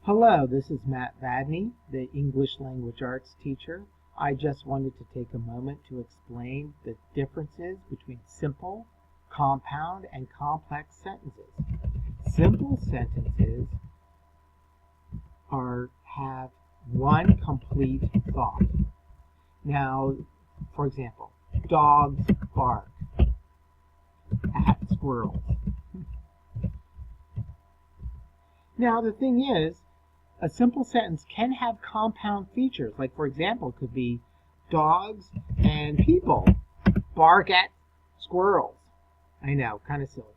Hello, this is Matt Vadney, the English Language Arts teacher. I just wanted to take a moment to explain the differences between simple, compound, and complex sentences. Simple sentences have one complete thought. Now, for example, dogs bark at squirrels. Now, the thing is, a simple sentence can have compound features. Like, for example, it could be dogs and people bark at squirrels. I know, kind of silly.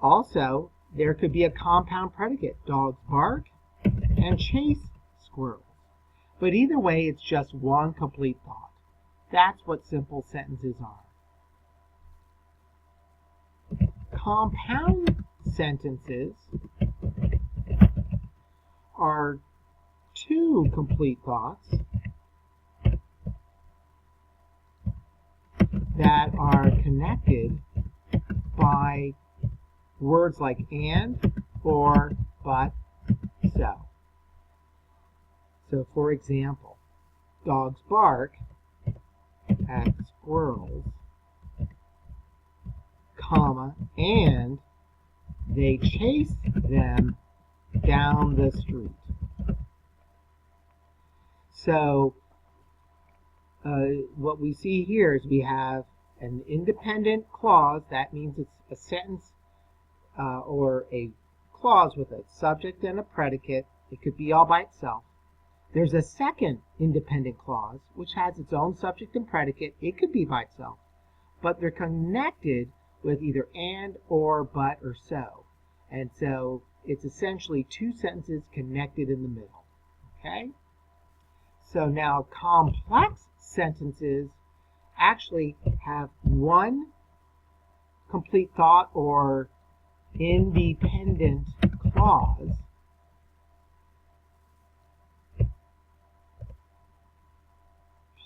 Also, there could be a compound predicate. Dogs bark and chase squirrels. But either way, it's just one complete thought. That's what simple sentences are. Compound sentences are two complete thoughts that are connected by words like and, or, but, so. So, for example, dogs bark at squirrels, comma, and they chase them down the street. So what we see here is we have an independent clause. That means it's a sentence or a clause with a subject and a predicate. It could be all by itself. There's a second independent clause which has its own subject and predicate. It could be by itself, but they're connected with either and, or, but, or so. And so it's essentially two sentences connected in the middle. Okay? So now complex sentences actually have one complete thought or independent clause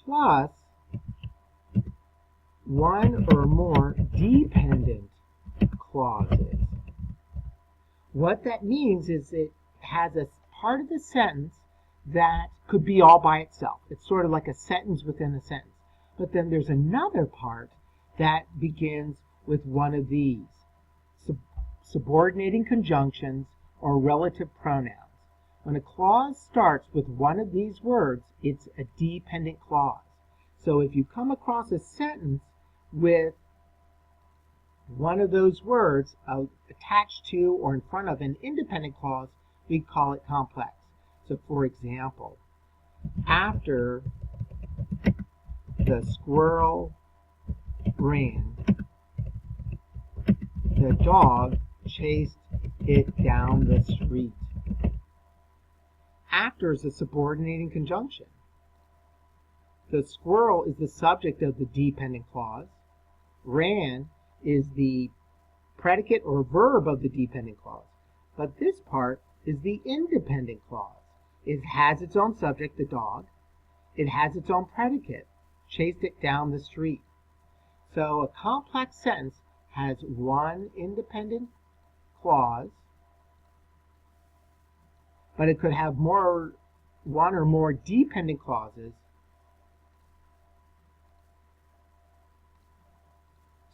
plus one or more dependent clauses. What that means is it has a part of the sentence that could be all by itself. It's sort of like a sentence within a sentence. But then there's another part that begins with one of these, subordinating conjunctions or relative pronouns. When a clause starts with one of these words, it's a dependent clause. So if you come across a sentence with one of those words attached to or in front of an independent clause, we call it complex. So, for example, after the squirrel ran, the dog chased it down the street. After is a subordinating conjunction. The squirrel is the subject of the dependent clause. Ran is the predicate or verb of the dependent clause. But this part is the independent clause. It has its own subject, the dog. It has its own predicate, chased it down the street. So a complex sentence has one independent clause, but it could have one or more dependent clauses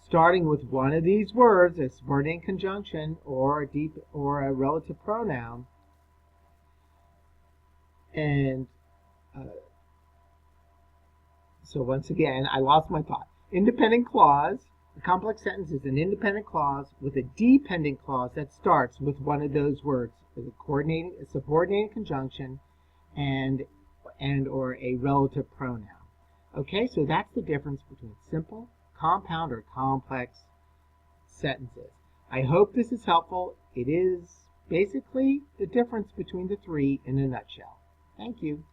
starting with one of these words, a subordinating conjunction or a relative pronoun. And so once again, I lost my thought. Independent clause. A complex sentence is an independent clause with a dependent clause that starts with one of those words, a subordinating conjunction and or a relative pronoun. Okay, so that's the difference between simple, compound, or complex sentences. I hope this is helpful. It is basically the difference between the three in a nutshell. Thank you.